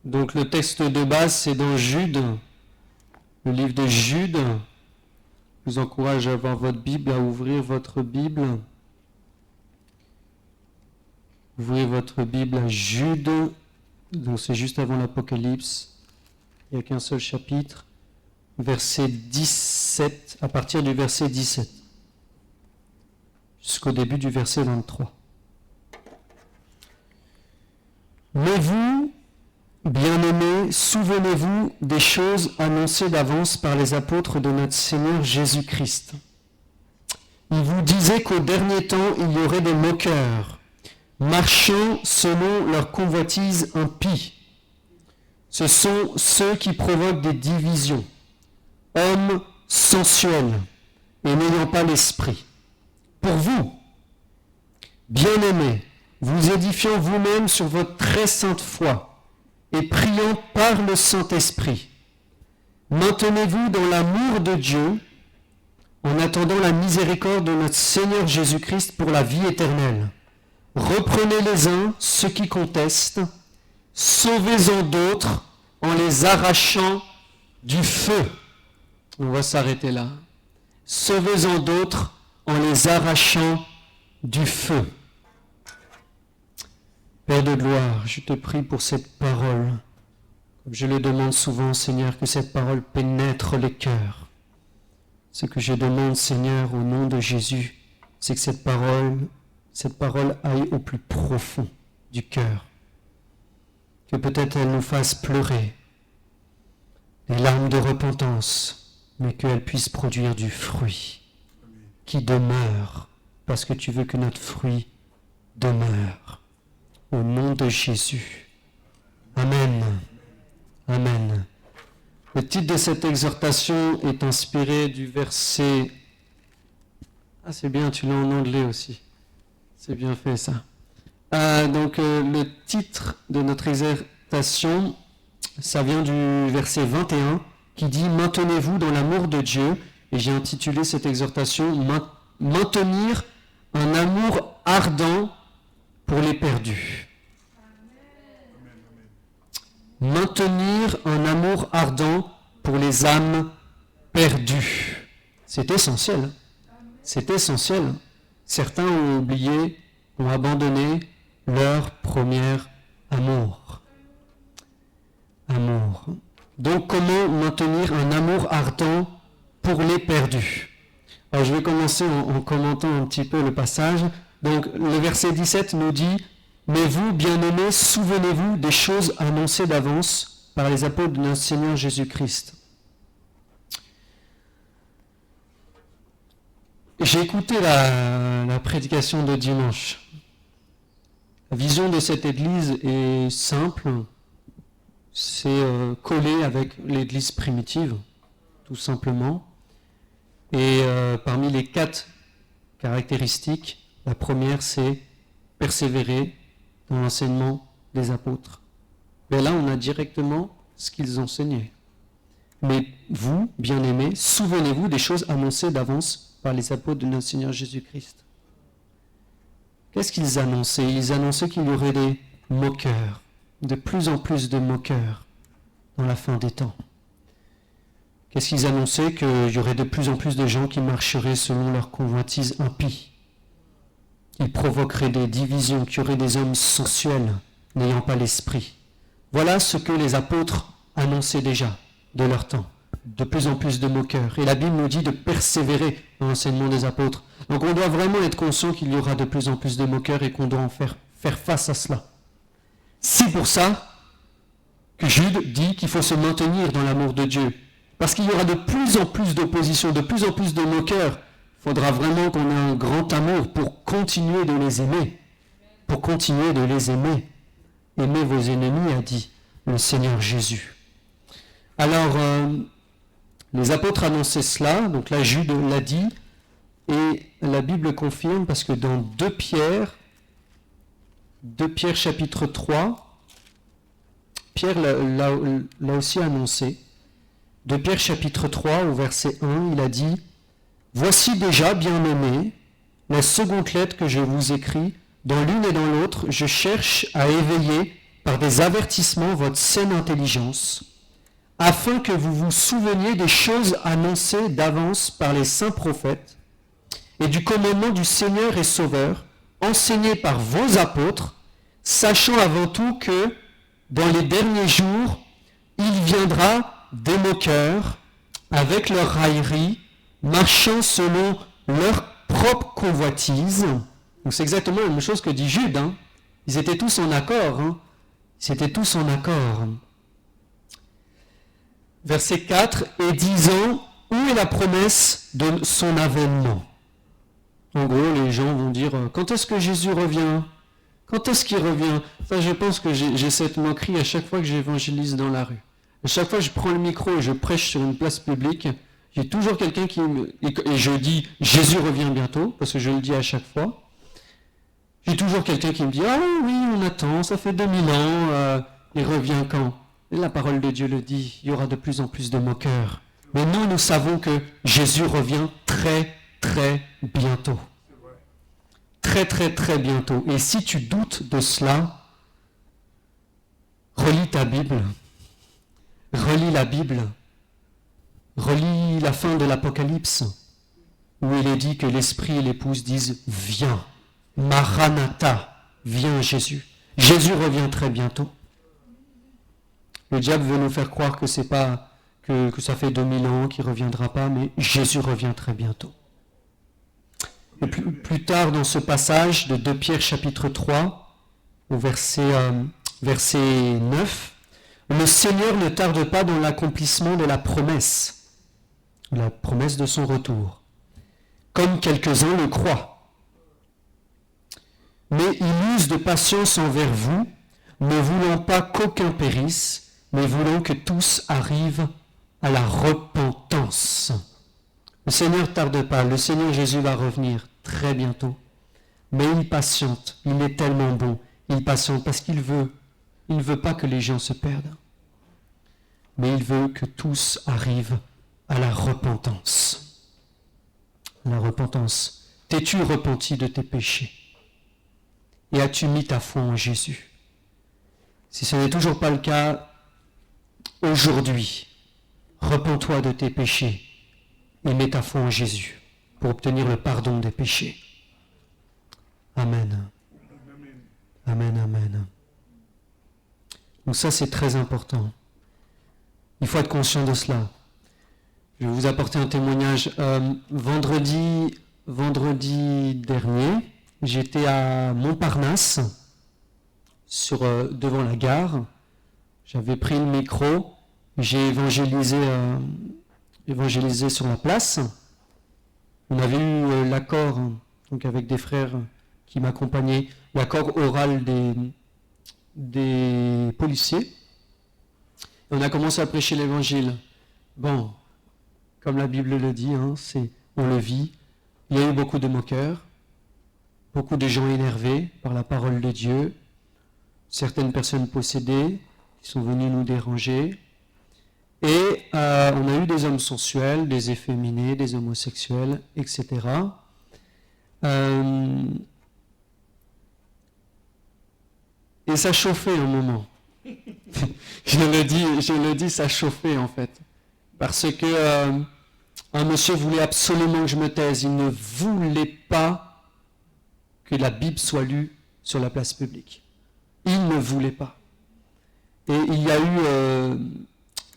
Donc le texte de base, c'est dans Jude, le livre de Jude. Je vous encourage à avoir votre Bible, à ouvrir votre Bible. Ouvrez votre Bible à Jude, donc c'est juste avant l'Apocalypse. Il n'y a qu'un seul chapitre. Verset 17, à partir du verset 17, jusqu'au début du verset 23. Mais vous, bien-aimés, souvenez-vous des choses annoncées d'avance par les apôtres de notre Seigneur Jésus-Christ. Ils vous disaient qu'au dernier temps, il y aurait des moqueurs, marchant selon leur convoitise impie. Ce sont ceux qui provoquent des divisions, hommes sensuels et n'ayant pas l'esprit. Pour vous, bien-aimés, vous édifiant vous-même sur votre très sainte foi et priant par le Saint-Esprit, maintenez-vous dans l'amour de Dieu en attendant la miséricorde de notre Seigneur Jésus-Christ pour la vie éternelle. Reprenez les uns ceux qui contestent, sauvez-en d'autres en les arrachant du feu. On va s'arrêter là. Sauvez-en d'autres en les arrachant du feu. Père de gloire, je te prie pour cette parole. Comme je le demande souvent, Seigneur, que cette parole pénètre les cœurs. Ce que je demande, Seigneur, au nom de Jésus, c'est que cette parole aille au plus profond du cœur. Que peut-être elle nous fasse pleurer des larmes de repentance, mais qu'elle puisse produire du fruit qui demeure, parce que tu veux que notre fruit demeure. Au nom de Jésus. Amen. Amen. Le titre de cette exhortation est inspiré du verset... Ah, c'est bien, tu l'as en anglais aussi. C'est bien fait, ça. Le titre de notre exhortation, ça vient du verset 21, qui dit « Maintenez-vous dans l'amour de Dieu ». Et j'ai intitulé cette exhortation « Maintenir un amour ardent pour les perdus ». Maintenir un amour ardent pour les âmes perdues. C'est essentiel. C'est essentiel. Certains ont oublié, ont abandonné leur premier amour. Amour. Donc, comment maintenir un amour ardent pour les perdus? Alors, je vais commencer en commentant un petit peu le passage. Donc, le verset 17 nous dit « Mais vous, bien-aimés, souvenez-vous des choses annoncées d'avance par les apôtres de notre Seigneur Jésus-Christ. » J'ai écouté la prédication de dimanche. La vision de cette église est simple. C'est collé avec l'église primitive, tout simplement. Et parmi les 4 caractéristiques, la première, c'est persévérer dans l'enseignement des apôtres. Mais là, on a directement ce qu'ils enseignaient. Mais vous, bien-aimés, souvenez-vous des choses annoncées d'avance par les apôtres de notre Seigneur Jésus-Christ. Qu'est-ce qu'ils annonçaient? Ils annonçaient qu'il y aurait des moqueurs, de plus en plus de moqueurs dans la fin des temps. Qu'est-ce qu'ils annonçaient? Qu'il y aurait de plus en plus de gens qui marcheraient selon leur convoitise impie. Ils provoqueraient des divisions, qu'il y aurait des hommes sensuels, n'ayant pas l'esprit. Voilà ce que les apôtres annonçaient déjà de leur temps. De plus en plus de moqueurs. Et la Bible nous dit de persévérer dans l'enseignement des apôtres. Donc on doit vraiment être conscient qu'il y aura de plus en plus de moqueurs et qu'on doit en faire face à cela. C'est pour ça que Jude dit qu'il faut se maintenir dans l'amour de Dieu. Parce qu'il y aura de plus en plus d'opposition, de plus en plus de moqueurs. Il faudra vraiment qu'on ait un grand amour pour continuer de les aimer. Pour continuer de les aimer. Aimez vos ennemis, a dit le Seigneur Jésus. Alors, les apôtres annonçaient cela, donc là Jude l'a dit, et la Bible confirme parce que dans 2 Pierre chapitre 3, Pierre l'a aussi annoncé. 2 Pierre chapitre 3 au verset 1, il a dit « Voici déjà, bien-aimés, la seconde lettre que je vous écris, dans l'une et dans l'autre, je cherche à éveiller par des avertissements votre saine intelligence, afin que vous vous souveniez des choses annoncées d'avance par les saints prophètes et du commandement du Seigneur et Sauveur, enseigné par vos apôtres, sachant avant tout que, dans les derniers jours, il viendra des moqueurs, avec leur raillerie, marchant selon leur propre convoitise. Donc c'est exactement la même chose que dit Jude. Ils étaient tous en accord. Ils étaient tous en accord. Verset 4, et disant, où est la promesse de son avènement? En gros, les gens vont dire, quand est-ce que Jésus revient? Quand est-ce qu'il revient? Ça, je pense que j'ai cette moquerie à chaque fois que j'évangélise dans la rue. À chaque fois que je prends le micro et je prêche sur une place publique, j'ai toujours quelqu'un qui me... Et je dis, Jésus revient bientôt, parce que je le dis à chaque fois. J'ai toujours quelqu'un qui me dit, ah oui, on attend, ça fait 2000 ans, il revient quand? Et la parole de Dieu le dit, il y aura de plus en plus de moqueurs. Mais nous savons que Jésus revient très, très bientôt. Très, très, très bientôt. Et si tu doutes de cela, relis ta Bible. Relis la Bible. Relis la fin de l'Apocalypse, où il est dit que l'Esprit et l'Épouse disent « Viens, Maranatha, viens Jésus ». Jésus revient très bientôt. Le diable veut nous faire croire que c'est pas que ça fait 2000 ans qu'il ne reviendra pas, mais Jésus revient très bientôt. Et plus tard dans ce passage de 2 Pierre chapitre 3, au verset 9, le Seigneur ne tarde pas dans l'accomplissement de la promesse de son retour, comme quelques-uns le croient. Mais il use de patience envers vous, ne voulant pas qu'aucun périsse, mais voulant que tous arrivent à la repentance. Le Seigneur ne tarde pas, le Seigneur Jésus va revenir très bientôt, mais il patiente, il est tellement bon, il patiente parce qu'il ne veut pas que les gens se perdent, mais il veut que tous arrivent à la repentance. La repentance. T'es-tu repenti de tes péchés? Et as-tu mis ta foi en Jésus? Si ce n'est toujours pas le cas, aujourd'hui, repens-toi de tes péchés et mets ta foi en Jésus pour obtenir le pardon des péchés. Amen. Amen, amen. Donc ça, c'est très important. Il faut être conscient de cela. Je vais vous apporter un témoignage. Vendredi dernier, j'étais à Montparnasse, devant la gare. J'avais pris le micro, j'ai évangélisé sur la place. On avait eu l'accord, donc avec des frères qui m'accompagnaient, l'accord oral des policiers. Et on a commencé à prêcher l'évangile. Bon, comme la Bible le dit, on le vit. Il y a eu beaucoup de moqueurs, beaucoup de gens énervés par la parole de Dieu, certaines personnes possédées qui sont venues nous déranger. Et on a eu des hommes sensuels, des efféminés, des homosexuels, etc. Et ça chauffait un moment. je le dis, ça chauffait en fait. Parce que un monsieur voulait absolument que je me taise. Il ne voulait pas que la Bible soit lue sur la place publique. Il ne voulait pas. Et il y a eu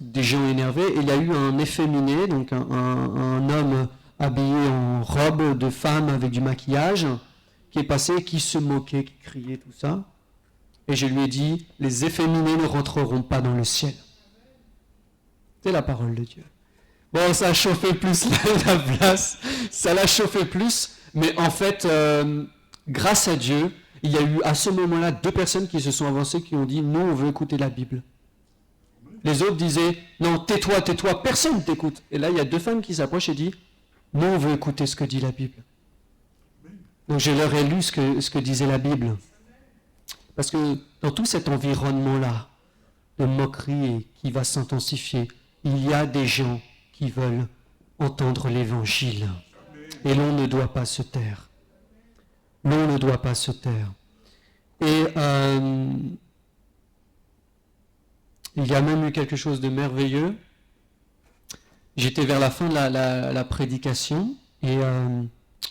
des gens énervés, et il y a eu un efféminé, donc un homme habillé en robe de femme avec du maquillage, qui est passé, qui se moquait, qui criait, tout ça. Et je lui ai dit, les efféminés ne rentreront pas dans le ciel. C'est la parole de Dieu. Bon, ça a chauffé plus la place, ça l'a chauffé plus, mais en fait, grâce à Dieu, il y a eu à ce moment-là 2 personnes qui se sont avancées, qui ont dit, nous, on veut écouter la Bible. Les autres disaient, non, tais-toi, personne ne t'écoute. Et là, il y a 2 femmes qui s'approchent et disent, nous, on veut écouter ce que dit la Bible. Donc, je leur ai lu ce que disait la Bible. Parce que dans tout cet environnement-là, de moquerie et qui va s'intensifier, il y a des gens qui veulent entendre l'évangile. Et l'on ne doit pas se taire. L'on ne doit pas se taire. Et Il y a même eu quelque chose de merveilleux. J'étais vers la fin de la prédication et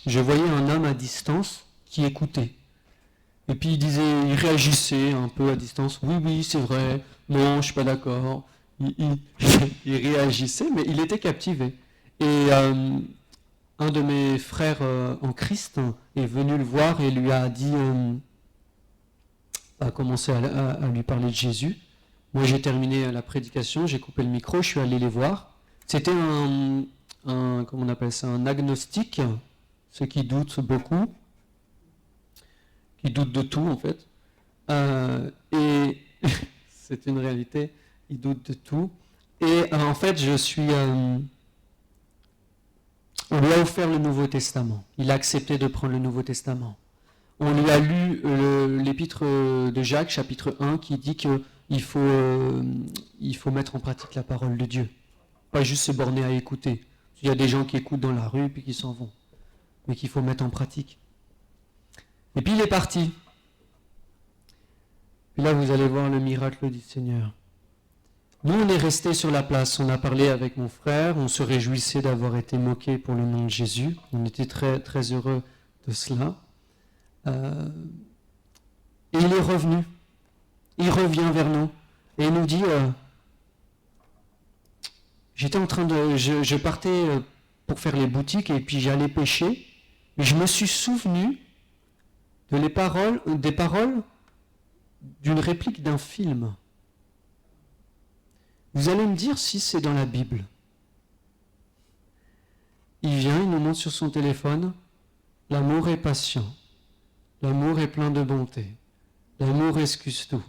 je voyais un homme à distance qui écoutait. Et puis il réagissait un peu à distance. Oui, c'est vrai. Non, je ne suis pas d'accord. Il réagissait, mais il était captivé. Et un de mes frères en Christ est venu le voir et lui a dit, a commencé à lui parler de Jésus. Moi, j'ai terminé la prédication, j'ai coupé le micro, je suis allé les voir. C'était comment on appelle ça, un agnostique, ceux qui doutent beaucoup, qui doutent de tout en fait. Et c'est une réalité, ils doutent de tout. Et en fait, on lui a offert le Nouveau Testament. Il a accepté de prendre le Nouveau Testament. On lui a lu l'épître de Jacques, chapitre 1, qui dit qu'il faut mettre en pratique la parole de Dieu. Pas juste se borner à écouter. Il y a des gens qui écoutent dans la rue puis qui s'en vont. Mais qu'il faut mettre en pratique. Et puis il est parti. Puis là, vous allez voir le miracle du Seigneur. Nous, on est restés sur la place. On a parlé avec mon frère. On se réjouissait d'avoir été moqué pour le nom de Jésus. On était très, très heureux de cela. Et il est revenu. Il revient vers nous. Et il nous dit... je partais pour faire les boutiques et puis j'allais pêcher, mais je me suis souvenu des paroles d'une réplique d'un film. Vous allez me dire si c'est dans la Bible. Il vient, il nous montre sur son téléphone, l'amour est patient, l'amour est plein de bonté, l'amour excuse tout,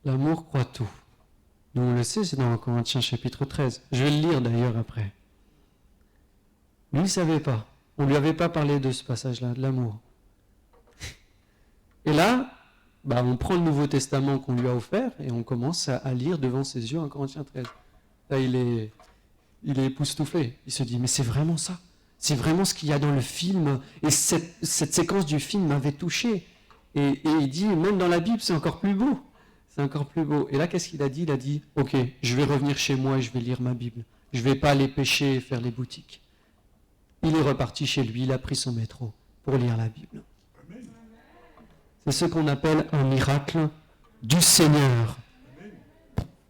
l'amour croit tout. Nous, on le sait, c'est dans Corinthiens chapitre 13. Je vais le lire d'ailleurs après. Lui, il ne savait pas. On ne lui avait pas parlé de ce passage-là, de l'amour. Et là, on prend le Nouveau Testament qu'on lui a offert et on commence à lire devant ses yeux en Corinthiens 13. Là, il est époustouflé. Il se dit, mais c'est vraiment ça. C'est vraiment ce qu'il y a dans le film. Et cette séquence du film m'avait touché. Et il dit, même dans la Bible, c'est encore plus beau. C'est encore plus beau. Et là, qu'est-ce qu'il a dit? Il a dit, ok, je vais revenir chez moi et je vais lire ma Bible. Je ne vais pas aller pêcher et faire les boutiques. Il est reparti chez lui, il a pris son métro pour lire la Bible. C'est ce qu'on appelle un miracle du Seigneur.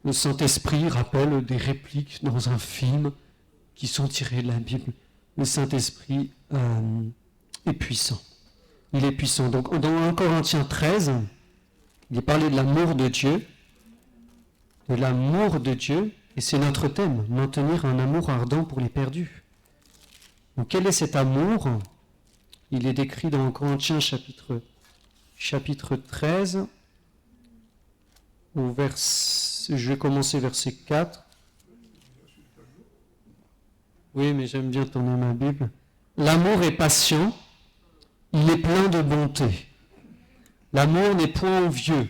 Le Saint-Esprit rappelle des répliques dans un film qui sont tirées de la Bible. Le Saint-Esprit est puissant. Il est puissant. Donc, dans 1 Corinthiens 13, il est parlé de l'amour de Dieu. De l'amour de Dieu. Et c'est notre thème, maintenir un amour ardent pour les perdus. Donc, quel est cet amour? Il est décrit dans Corinthiens chapitre 13. Je vais commencer verset 4. Oui, mais j'aime bien tourner ma Bible. L'amour est patient, il est plein de bonté. L'amour n'est point envieux.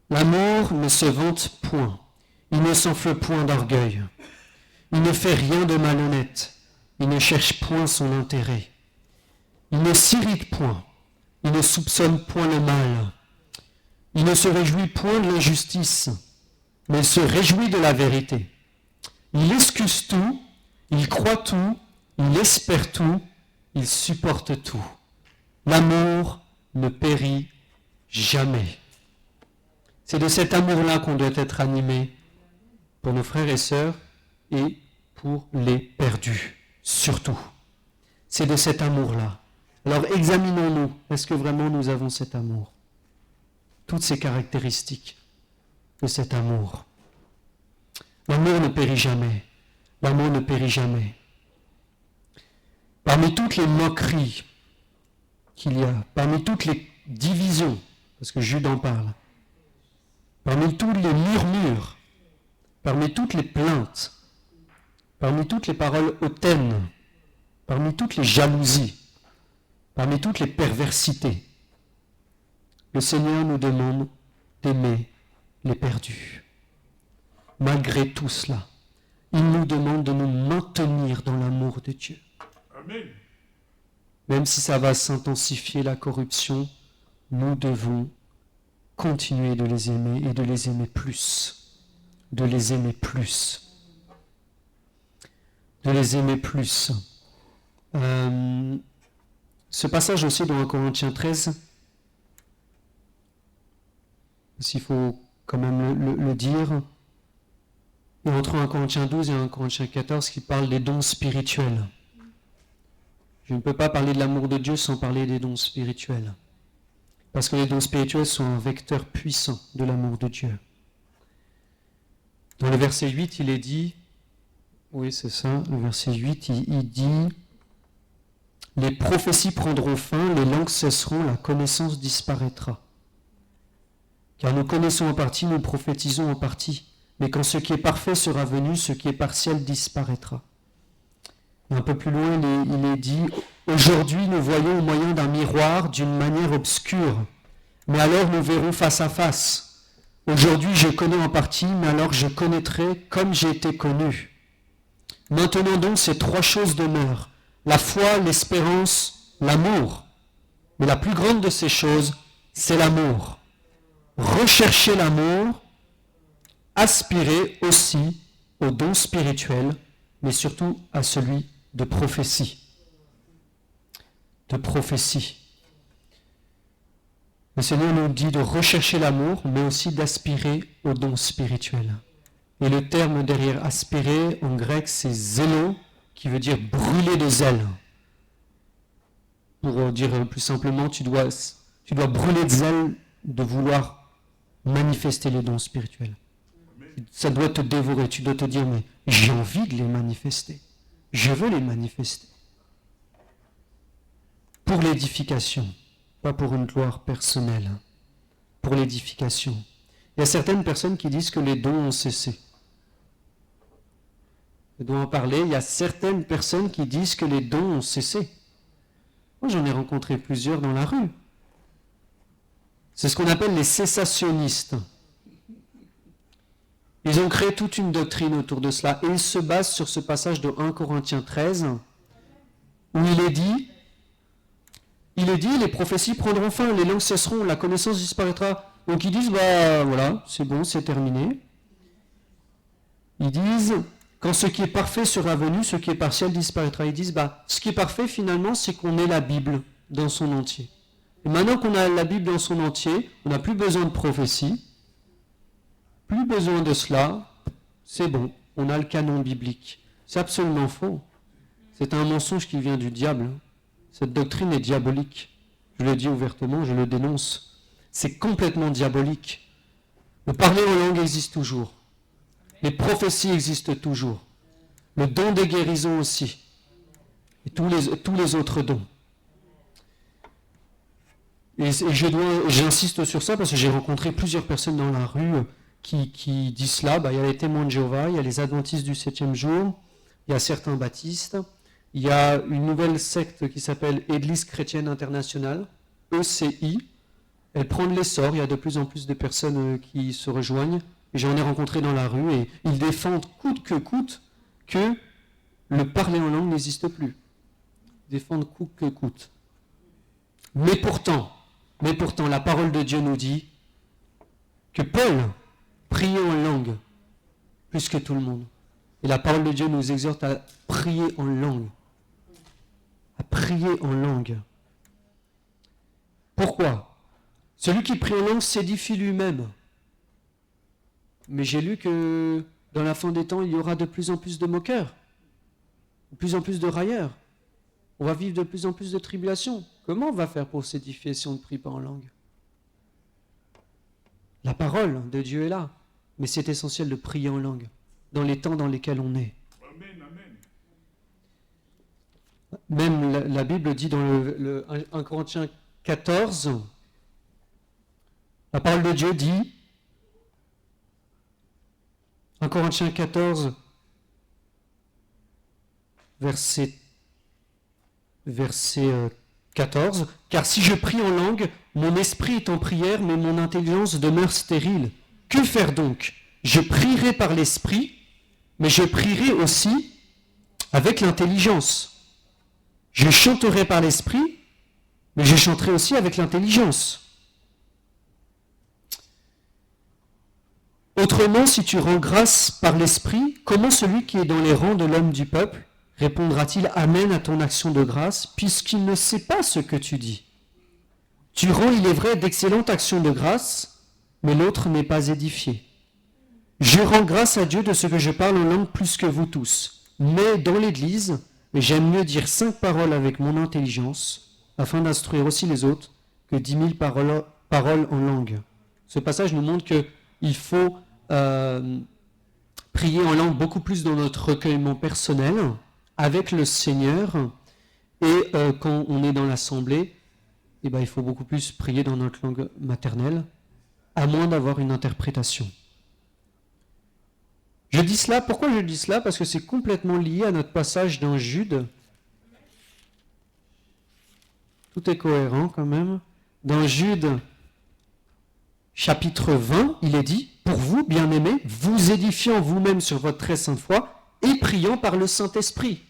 L'amour ne se vante point. Il ne s'enfle point d'orgueil. Il ne fait rien de malhonnête. Il ne cherche point son intérêt. Il ne s'irrite point. Il ne soupçonne point le mal. Il ne se réjouit point de l'injustice, mais il se réjouit de la vérité. Il excuse tout, il croit tout, il espère tout, il supporte tout. L'amour ne périt jamais. C'est de cet amour-là qu'on doit être animé pour nos frères et sœurs et pour les perdus, surtout. C'est de cet amour-là. Alors examinons-nous. Est-ce que vraiment nous avons cet amour? Toutes ces caractéristiques de cet amour. L'amour ne périt jamais. L'amour ne périt jamais. Parmi toutes les moqueries qu'il y a, parmi toutes les divisions, parce que Jude en parle, parmi tous les murmures, parmi toutes les plaintes, parmi toutes les paroles hautaines, parmi toutes les jalousies, parmi toutes les perversités, le Seigneur nous demande d'aimer les perdus. Malgré tout cela, il nous demande de nous maintenir dans l'amour de Dieu. Amen. Même si ça va s'intensifier la corruption, nous devons continuer de les aimer et de les aimer plus. de les aimer plus. De les aimer plus. Ce passage aussi dans 1 Corinthiens 13, s'il faut quand même le dire, et entre 1 Corinthiens 12 et 1 Corinthiens 14 qui parle des dons spirituels. Je ne peux pas parler de l'amour de Dieu sans parler des dons spirituels. Parce que les dons spirituels sont un vecteur puissant de l'amour de Dieu. Dans le verset 8, il est dit, oui c'est ça, le verset 8, il dit, « Les prophéties prendront fin, les langues cesseront, la connaissance disparaîtra. Car nous connaissons en partie, nous prophétisons en partie. Mais quand ce qui est parfait sera venu, ce qui est partiel disparaîtra. » Un peu plus loin, il est dit, « Aujourd'hui, nous voyons au moyen d'un miroir d'une manière obscure, mais alors nous verrons face à face. Aujourd'hui, je connais en partie, mais alors je connaîtrai comme j'ai été connu. Maintenant donc, ces trois choses demeurent, la foi, l'espérance, l'amour. Mais la plus grande de ces choses, c'est l'amour. Recherchez l'amour, aspirez aussi aux dons spirituels, mais surtout à celui de prophétie. De prophétie. Le Seigneur nous dit de rechercher l'amour, mais aussi d'aspirer aux dons spirituels. Et le terme derrière aspirer, en grec, c'est zélo, qui veut dire brûler de zèle. Pour dire plus simplement, tu dois brûler de zèle de vouloir manifester les dons spirituels. Ça doit te dévorer, tu dois te dire, mais j'ai envie de les manifester. Je veux les manifester. Pour l'édification, pas pour une gloire personnelle. Pour l'édification. Il y a certaines personnes qui disent que les dons ont cessé. Je dois en parler. Il y a certaines personnes qui disent que les dons ont cessé. Moi, j'en ai rencontré plusieurs dans la rue. C'est ce qu'on appelle les cessationnistes. Ils ont créé toute une doctrine autour de cela. Et ils se basent sur ce passage de 1 Corinthiens 13, où il est dit, les prophéties prendront fin, les langues cesseront, la connaissance disparaîtra. Donc ils disent, voilà, c'est bon, c'est terminé. Ils disent, quand ce qui est parfait sera venu, ce qui est partiel disparaîtra. Ils disent, ce qui est parfait finalement, c'est qu'on ait la Bible dans son entier. Et maintenant qu'on a la Bible dans son entier, on n'a plus besoin de prophétie, plus besoin de cela, c'est bon, on a le canon biblique. C'est absolument faux. C'est un mensonge qui vient du diable. Cette doctrine est diabolique. Je le dis ouvertement, je le dénonce. C'est complètement diabolique. Le parler en langue existe toujours. Les prophéties existent toujours. Le don des guérisons aussi. Et tous les autres dons. Et j'insiste sur ça parce que j'ai rencontré plusieurs personnes dans la rue qui disent cela. Il y a les témoins de Jéhovah, il y a les adventistes du 7e jour, il y a certains baptistes, il y a une nouvelle secte qui s'appelle Église chrétienne internationale, ECI. Elle prend de l'essor, il y a de plus en plus de personnes qui se rejoignent. Et j'en ai rencontré dans la rue et ils défendent coûte que le parler en langue n'existe plus. Ils défendent coûte que coûte. Mais pourtant, la parole de Dieu nous dit que Paul priait en langue plus que tout le monde. Et la parole de Dieu nous exhorte à prier en langue. À prier en langue. Pourquoi ? Celui qui prie en langue s'édifie lui-même. Mais j'ai lu que dans la fin des temps, il y aura de plus en plus de moqueurs, de plus en plus de railleurs. On va vivre de plus en plus de tribulations. Comment on va faire pour s'édifier si on ne prie pas en langue ? La parole de Dieu est là, mais c'est essentiel de prier en langue, dans les temps dans lesquels on est. Amen, amen. Même la Bible dit dans le 1 Corinthiens 14, la parole de Dieu dit, 1 Corinthiens 14, verset 14, « Car si je prie en langue, mon esprit est en prière, mais mon intelligence demeure stérile. Que faire donc ? Je prierai par l'esprit, mais je prierai aussi avec l'intelligence. Je chanterai par l'esprit, mais je chanterai aussi avec l'intelligence. » Autrement, si tu rends grâce par l'Esprit, comment celui qui est dans les rangs de l'homme du peuple répondra-t-il Amen à ton action de grâce, puisqu'il ne sait pas ce que tu dis? Tu rends, il est vrai, d'excellentes actions de grâce, mais l'autre n'est pas édifié. Je rends grâce à Dieu de ce que je parle en langue plus que vous tous. Mais dans l'Église, j'aime mieux dire 5 paroles avec mon intelligence, afin d'instruire aussi les autres, que 10 000 paroles en langue. Ce passage nous montre qu'il faut prier en langue beaucoup plus dans notre recueillement personnel, avec le Seigneur, et quand on est dans l'assemblée, il faut beaucoup plus prier dans notre langue maternelle, à moins d'avoir une interprétation. Je dis cela, pourquoi je dis cela? Parce que c'est complètement lié à notre passage dans Jude. Tout est cohérent quand même. Dans Jude, chapitre 20, il est dit, « Pour vous, bien-aimés, vous édifiant vous-même sur votre très sainte foi et priant par le Saint-Esprit. »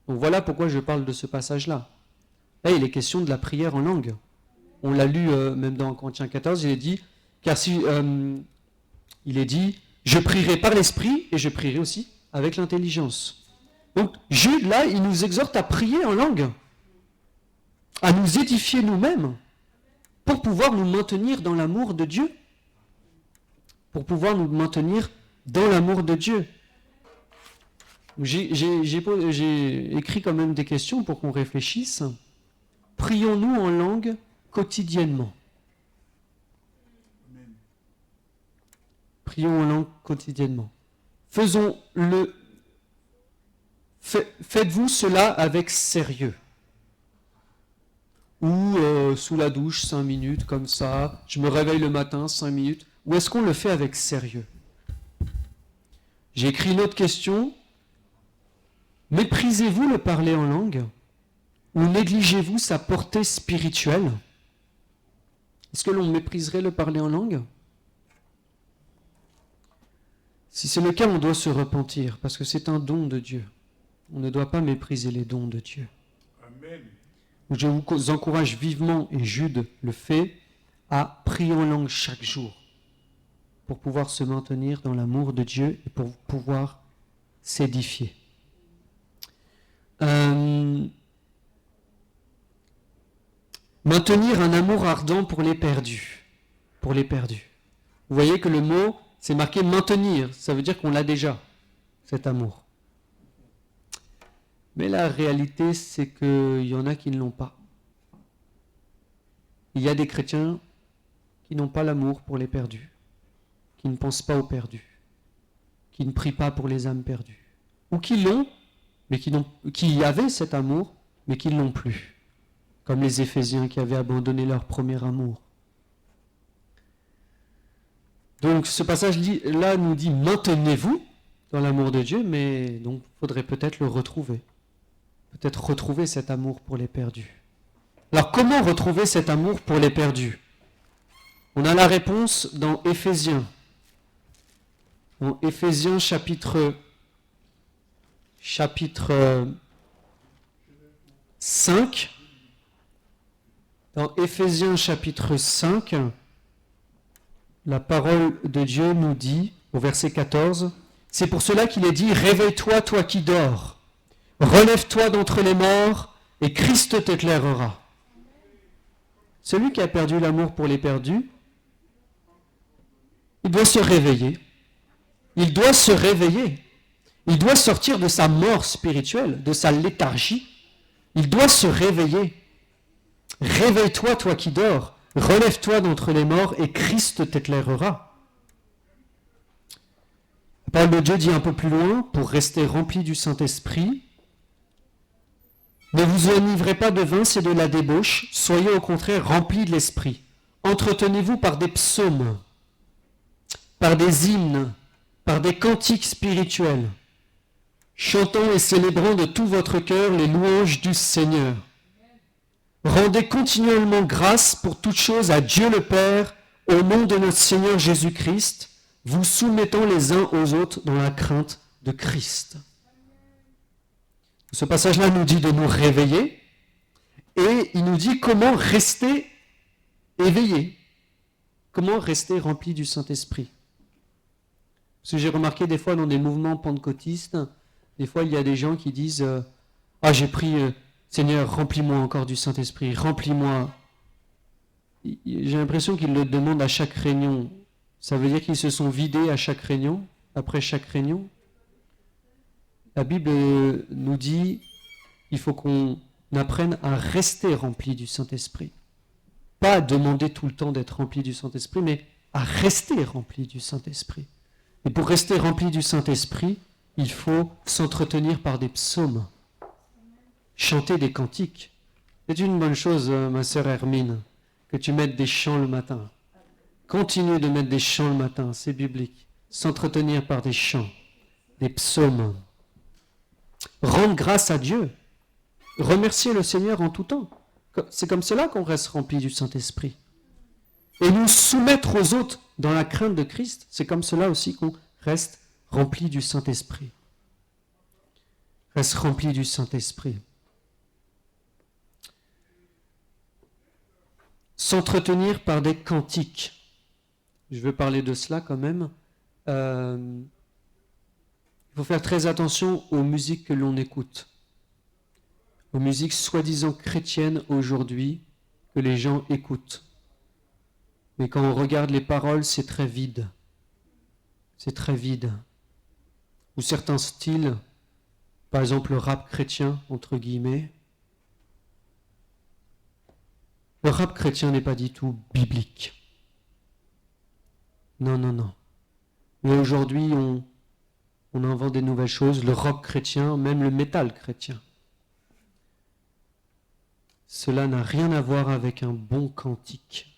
Donc voilà pourquoi je parle de ce passage-là. Là, il est question de la prière en langue. On l'a lu même dans Corinthiens 14, il est dit, car si il est dit, je prierai par l'esprit et je prierai aussi avec l'intelligence. Donc Jude, là, il nous exhorte à prier en langue, à nous édifier nous-mêmes pour pouvoir nous maintenir dans l'amour de Dieu. Pour pouvoir nous maintenir dans l'amour de Dieu. J'ai écrit quand même des questions pour qu'on réfléchisse. Prions-nous en langue quotidiennement. Prions en langue quotidiennement. Faites-vous cela avec sérieux. Ou sous la douche, 5 minutes, comme ça. Je me réveille le matin, 5 minutes. Ou est-ce qu'on le fait avec sérieux? J'ai écrit une autre question. Méprisez-vous le parler en langue? Ou négligez-vous sa portée spirituelle? Est-ce que l'on mépriserait le parler en langue? Si c'est le cas, on doit se repentir, parce que c'est un don de Dieu. On ne doit pas mépriser les dons de Dieu. Amen. Je vous encourage vivement, et Jude le fait, à prier en langue chaque jour, pour pouvoir se maintenir dans l'amour de Dieu et pour pouvoir s'édifier. Maintenir un amour ardent pour les perdus. Pour les perdus. Vous voyez que le mot, c'est marqué maintenir. Ça veut dire qu'on l'a déjà, cet amour. Mais la réalité, c'est qu'il y en a qui ne l'ont pas. Il y a des chrétiens qui n'ont pas l'amour pour les perdus, qui ne pensent pas aux perdus, qui ne prient pas pour les âmes perdues, ou qui l'ont, mais qui avaient cet amour, mais qui ne l'ont plus, comme les Éphésiens qui avaient abandonné leur premier amour. Donc ce passage-là nous dit « maintenez-vous dans l'amour de Dieu », mais donc il faudrait peut-être le retrouver. Peut-être retrouver cet amour pour les perdus. Alors comment retrouver cet amour pour les perdus? On a la réponse dans Éphésiens. Dans Éphésiens chapitre 5. Dans Éphésiens chapitre 5, la parole de Dieu nous dit, au verset 14, « C'est pour cela qu'il est dit, réveille-toi, toi qui dors. Relève-toi d'entre les morts, et Christ t'éclairera. » Celui qui a perdu l'amour pour les perdus, il doit se réveiller. Il doit se réveiller. Il doit sortir de sa mort spirituelle, de sa léthargie. Il doit se réveiller. Réveille-toi, toi qui dors. Relève-toi d'entre les morts, et Christ t'éclairera. La parole de Dieu dit un peu plus loin, pour rester rempli du Saint-Esprit, « Ne vous enivrez pas de vin, c'est de la débauche, soyez au contraire remplis de l'Esprit. Entretenez-vous par des psaumes, par des hymnes, par des cantiques spirituels, chantant et célébrant de tout votre cœur les louanges du Seigneur. Rendez continuellement grâce pour toutes choses à Dieu le Père, au nom de notre Seigneur Jésus-Christ, vous soumettant les uns aux autres dans la crainte de Christ. » Ce passage-là nous dit de nous réveiller et il nous dit comment rester éveillé, comment rester rempli du Saint-Esprit. Parce que j'ai remarqué des fois dans des mouvements pentecôtistes, des fois il y a des gens qui disent « Ah, j'ai prié, Seigneur, remplis-moi encore du Saint-Esprit, remplis-moi. » J'ai l'impression qu'ils le demandent à chaque réunion. Ça veut dire qu'ils se sont vidés à chaque réunion, après chaque réunion. La Bible nous dit qu'il faut qu'on apprenne à rester rempli du Saint-Esprit. Pas à demander tout le temps d'être rempli du Saint-Esprit, mais à rester rempli du Saint-Esprit. Et pour rester rempli du Saint-Esprit, il faut s'entretenir par des psaumes, chanter des cantiques. C'est une bonne chose, ma sœur Hermine, que tu mettes des chants le matin. Continue de mettre des chants le matin, c'est biblique. S'entretenir par des chants, des psaumes. Rendre grâce à Dieu. Remercier le Seigneur en tout temps. C'est comme cela qu'on reste rempli du Saint-Esprit. Et nous soumettre aux autres dans la crainte de Christ, c'est comme cela aussi qu'on reste rempli du Saint-Esprit. Reste rempli du Saint-Esprit. S'entretenir par des cantiques. Je veux parler de cela quand même. Il faut faire très attention aux musiques que l'on écoute. Aux musiques soi-disant chrétiennes aujourd'hui que les gens écoutent. Mais quand on regarde les paroles, c'est très vide. C'est très vide. Ou certains styles, par exemple le rap chrétien, entre guillemets. Le rap chrétien n'est pas du tout biblique. Non, non, non. Mais aujourd'hui, on invente des nouvelles choses, le rock chrétien, même le métal chrétien. Cela n'a rien à voir avec un bon cantique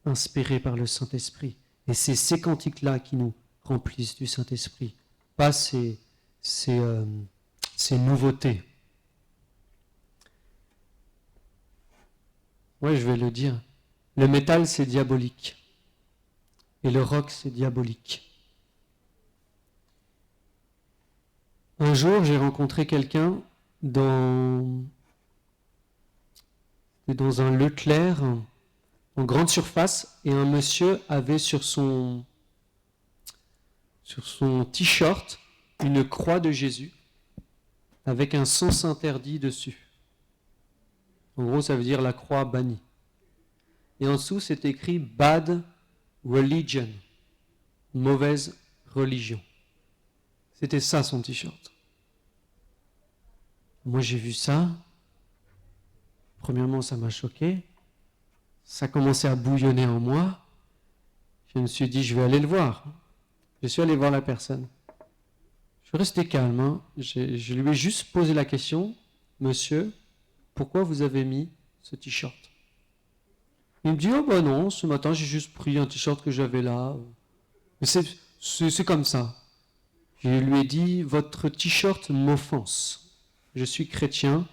inspiré par le Saint-Esprit. Et c'est ces cantiques-là qui nous remplissent du Saint-Esprit, pas ces nouveautés. Ouais, je vais le dire. Le métal, c'est diabolique. Et le rock, c'est diabolique. Un jour, j'ai rencontré quelqu'un dans un Leclerc en grande surface et un monsieur avait sur son t-shirt une croix de Jésus avec un sens interdit dessus. En gros, ça veut dire la croix bannie. Et en dessous, c'est écrit « Bad Religion », mauvaise religion. C'était ça son t-shirt. Moi, j'ai vu ça. Premièrement, ça m'a choqué. Ça commençait à bouillonner en moi. Je me suis dit, je vais aller le voir. Je suis allé voir la personne. Je suis resté calme. Hein. Je lui ai juste posé la question, monsieur, pourquoi vous avez mis ce t-shirt? Il me dit, oh ben non, ce matin j'ai juste pris un t-shirt que j'avais là. Mais c'est comme ça. Je lui ai dit, votre t-shirt m'offense. Je suis chrétien,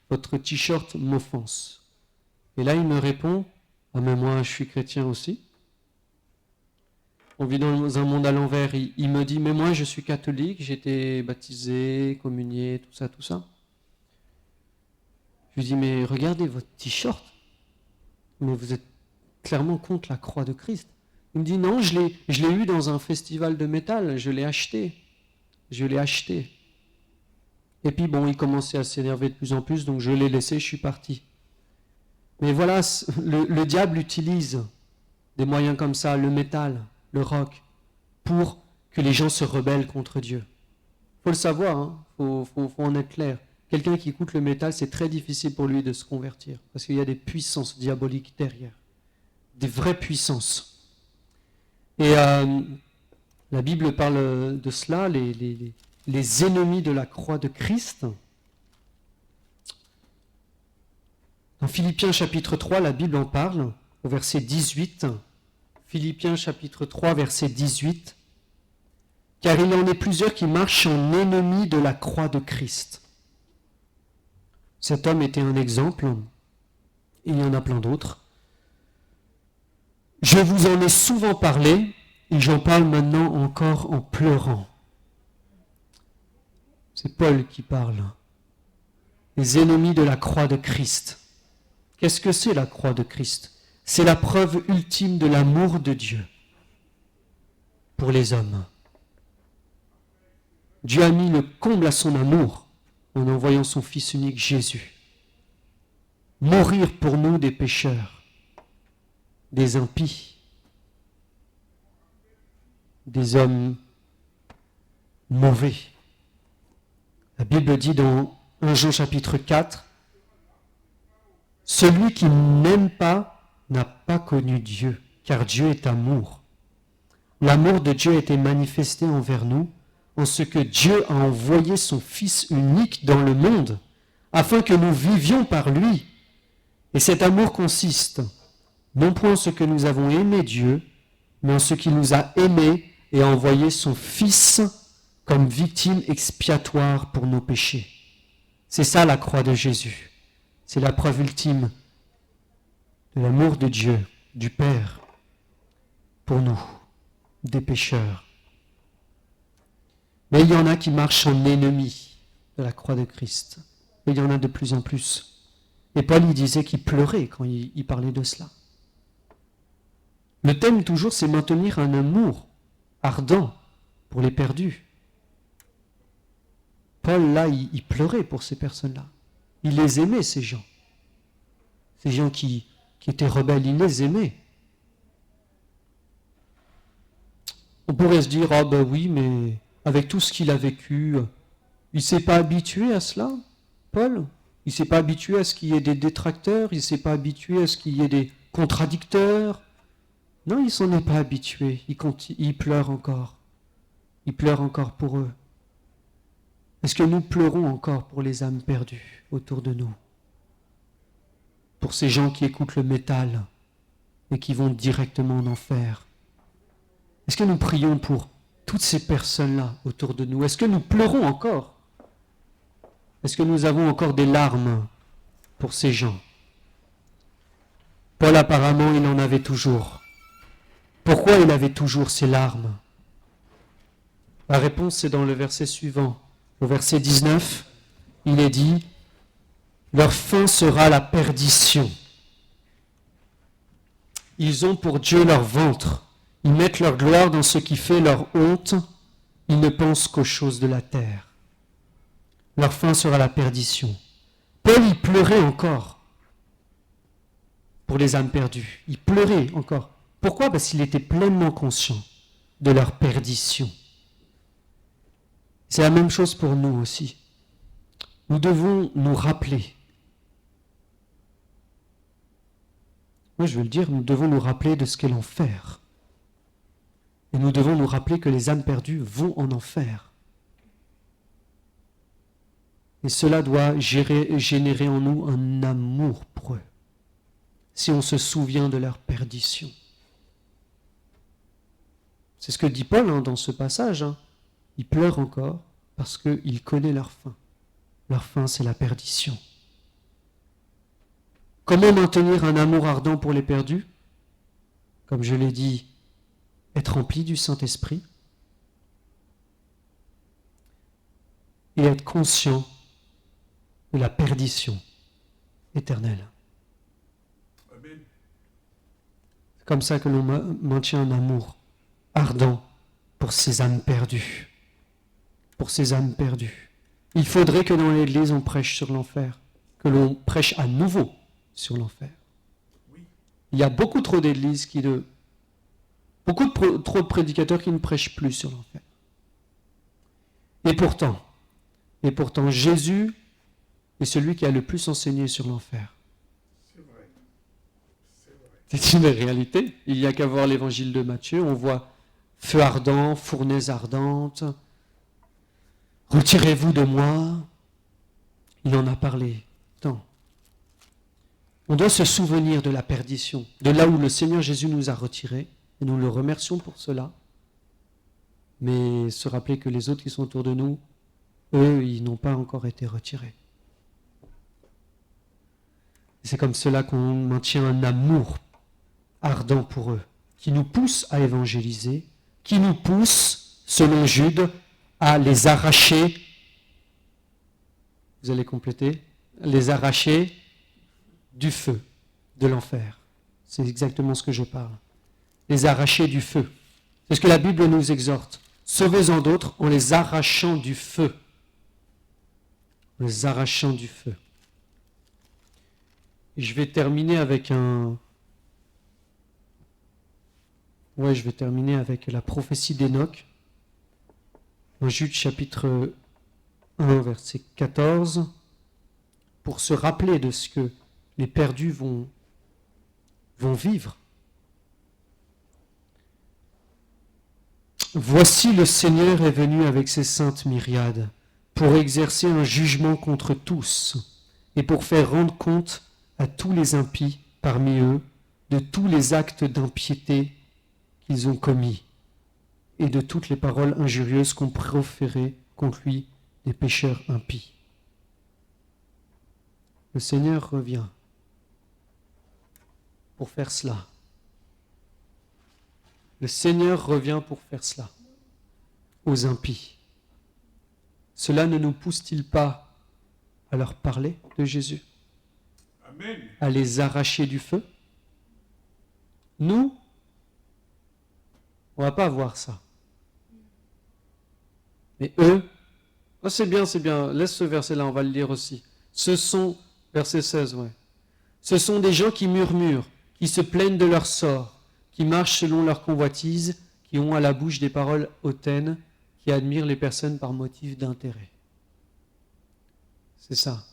votre t-shirt m'offense. Et là il me répond, ah mais moi je suis chrétien aussi. On vit dans un monde à l'envers. Il me dit, mais moi je suis catholique, j'ai été baptisé, communié, tout ça, tout ça. Je lui dis, mais regardez votre t-shirt. Mais vous êtes clairement contre la croix de Christ. Il me dit, non, je l'ai eu dans un festival de métal, je l'ai acheté. Je l'ai acheté. Et puis bon, il commençait à s'énerver de plus en plus, donc je l'ai laissé, je suis parti. Mais voilà, le diable utilise des moyens comme ça, le métal, le rock, pour que les gens se rebellent contre Dieu. Il faut le savoir, hein, faut en être clair. Quelqu'un qui écoute le métal, c'est très difficile pour lui de se convertir, parce qu'il y a des puissances diaboliques derrière, des vraies puissances. Et la Bible parle de cela, les ennemis de la croix de Christ. Dans Philippiens chapitre 3, la Bible en parle, au verset 18. Philippiens chapitre 3, verset 18. Car il y en est plusieurs qui marchent en ennemis de la croix de Christ. Cet homme était un exemple, et il y en a plein d'autres. Je vous en ai souvent parlé, et j'en parle maintenant encore en pleurant. C'est Paul qui parle. Les ennemis de la croix de Christ. Qu'est-ce que c'est la croix de Christ? C'est la preuve ultime de l'amour de Dieu pour les hommes. Dieu a mis le comble à son amour en envoyant son Fils unique Jésus mourir pour nous des pécheurs, des impies, des hommes mauvais. La Bible dit dans 1 Jean chapitre 4, « Celui qui n'aime pas n'a pas connu Dieu, car Dieu est amour. L'amour de Dieu a été manifesté envers nous, en ce que Dieu a envoyé son Fils unique dans le monde, afin que nous vivions par lui. Et cet amour consiste, non point en ce que nous avons aimé Dieu, mais en ce qu'il nous a aimés et a envoyé son Fils comme victime expiatoire pour nos péchés. » C'est ça la croix de Jésus. C'est la preuve ultime de l'amour de Dieu, du Père, pour nous, des pécheurs. Mais il y en a qui marchent en ennemis de la croix de Christ. Et il y en a de plus en plus. Et Paul, il disait qu'il pleurait quand il parlait de cela. Le thème, toujours, c'est maintenir un amour ardent pour les perdus. Paul, là, il pleurait pour ces personnes-là. Il les aimait, ces gens. Ces gens qui étaient rebelles, il les aimait. On pourrait se dire, ah ben oui, mais avec tout ce qu'il a vécu, il ne s'est pas habitué à cela, Paul. Il ne s'est pas habitué à ce qu'il y ait des détracteurs, il ne s'est pas habitué à ce qu'il y ait des contradicteurs. Non, il ne s'en est pas habitué, il pleure encore. Il pleure encore pour eux. Est-ce que nous pleurons encore pour les âmes perdues autour de nous? Pour ces gens qui écoutent le métal et qui vont directement en enfer? Est-ce que nous prions pour toutes ces personnes-là autour de nous? Est-ce que nous pleurons encore? Est-ce que nous avons encore des larmes pour ces gens? Paul, apparemment, il en avait toujours. Pourquoi il avait toujours ces larmes? La réponse, c'est dans le verset suivant. Au verset 19, il est dit, « Leur fin sera la perdition. Ils ont pour Dieu leur ventre. Ils mettent leur gloire dans ce qui fait leur honte. Ils ne pensent qu'aux choses de la terre. Leur fin sera la perdition. » Paul, il pleurait encore pour les âmes perdues. Il pleurait encore. Pourquoi? Parce qu'il était pleinement conscient de leur perdition. C'est la même chose pour nous aussi. Nous devons nous rappeler. Moi, je veux le dire, nous devons nous rappeler de ce qu'est l'enfer. Et nous devons nous rappeler que les âmes perdues vont en enfer. Et cela doit générer en nous un amour pour eux, si on se souvient de leur perdition. C'est ce que dit Paul dans ce passage. Il pleure encore parce qu'il connaît leur fin. Leur fin, c'est la perdition. Comment maintenir un amour ardent pour les perdus? Comme je l'ai dit, être rempli du Saint-Esprit et être conscient de la perdition éternelle. Amen. C'est comme ça que l'on maintient un amour ardent pour ces âmes perdues. Pour ces âmes perdues. Il faudrait que dans l'Église, on prêche sur l'enfer, que l'on prêche à nouveau sur l'enfer. Oui. Il y a beaucoup trop d'églises trop de prédicateurs qui ne prêchent plus sur l'enfer. Et pourtant, Jésus est celui qui a le plus enseigné sur l'enfer. C'est vrai. C'est une réalité. Il n'y a qu'à voir l'évangile de Matthieu, on voit feu ardent, fournaise ardente. Retirez-vous de moi. Il en a parlé tant. On doit se souvenir de la perdition, de là où le Seigneur Jésus nous a retirés, et nous le remercions pour cela. Mais se rappeler que les autres qui sont autour de nous, eux, ils n'ont pas encore été retirés. Et c'est comme cela qu'on maintient un amour ardent pour eux, qui nous pousse à évangéliser, qui nous pousse, selon Jude, à les arracher. Vous allez compléter? Les arracher du feu, de l'enfer. C'est exactement ce que je parle. Les arracher du feu. C'est ce que la Bible nous exhorte. Sauvez-en d'autres en les arrachant du feu. En les arrachant du feu. Et je vais terminer avec la prophétie d'Enoch. Dans Jude chapitre 1, verset 14, pour se rappeler de ce que les perdus vont vivre. Voici le Seigneur est venu avec ses saintes myriades pour exercer un jugement contre tous et pour faire rendre compte à tous les impies parmi eux de tous les actes d'impiété qu'ils ont commis et de toutes les paroles injurieuses qu'ont proférées contre lui des pécheurs impies. Le Seigneur revient pour faire cela. Le Seigneur revient pour faire cela aux impies. Cela ne nous pousse-t-il pas à leur parler de Jésus? Amen. À les arracher du feu? Nous, on ne va pas voir ça. Mais eux, oh c'est bien, laisse ce verset-là, on va le lire aussi. Ce sont, verset 16, ouais. Ce sont des gens qui murmurent, qui se plaignent de leur sort, qui marchent selon leur convoitise, qui ont à la bouche des paroles hautaines, qui admirent les personnes par motif d'intérêt. C'est ça.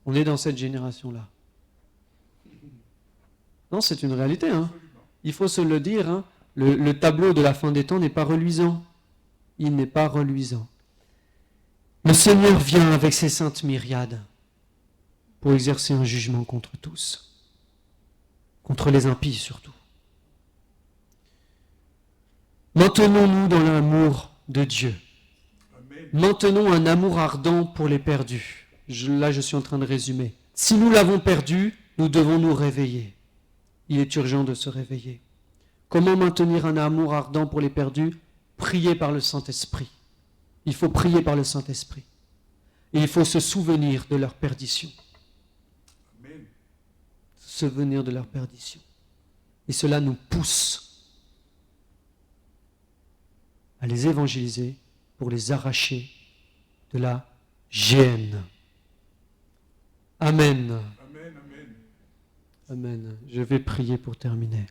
On est dans cette génération-là. Non, c'est une réalité. Hein. Il faut se le dire. Hein. Le tableau de la fin des temps n'est pas reluisant. Il n'est pas reluisant. Le Seigneur vient avec ses saintes myriades pour exercer un jugement contre tous. Contre les impies surtout. Maintenons-nous dans l'amour de Dieu. Amen. Maintenons un amour ardent pour les perdus. Là, je suis en train de résumer. Si nous l'avons perdu, nous devons nous réveiller. Il est urgent de se réveiller. Comment maintenir un amour ardent pour les perdus? Prier par le Saint-Esprit. Il faut prier par le Saint-Esprit. Et il faut se souvenir de leur perdition. Amen. Se souvenir de leur perdition. Et cela nous pousse à les évangéliser pour les arracher de la géhenne. Amen. Amen. Amen. Amen. Je vais prier pour terminer.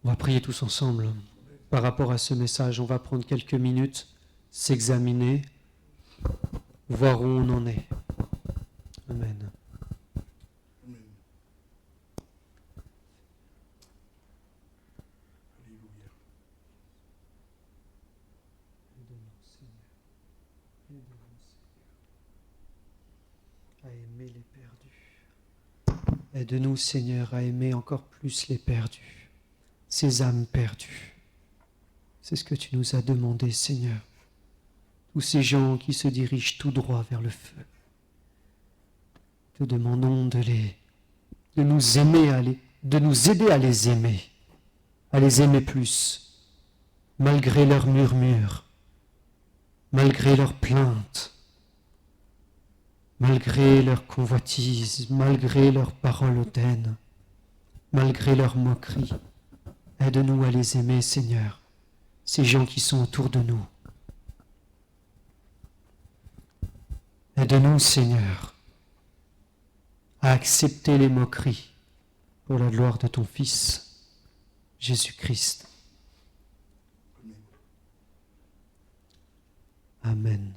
On va prier tous ensemble par rapport à ce message. On va prendre quelques minutes, s'examiner, voir où on en est. Amen. Amen. Alléluia. À aimer les perdus. Aide-nous, Seigneur, à aimer encore plus les perdus, ces âmes perdues. C'est ce que tu nous as demandé, Seigneur. Tous ces gens qui se dirigent tout droit vers le feu. Te demandons de nous aimer, de nous aider à les aimer plus, malgré leurs murmures, malgré leurs plaintes, malgré leurs convoitises, malgré leurs paroles hautaines, malgré leurs moqueries. Aide-nous à les aimer, Seigneur, ces gens qui sont autour de nous. Aide-nous, Seigneur, à accepter les moqueries pour la gloire de ton Fils, Jésus-Christ. Amen. Amen.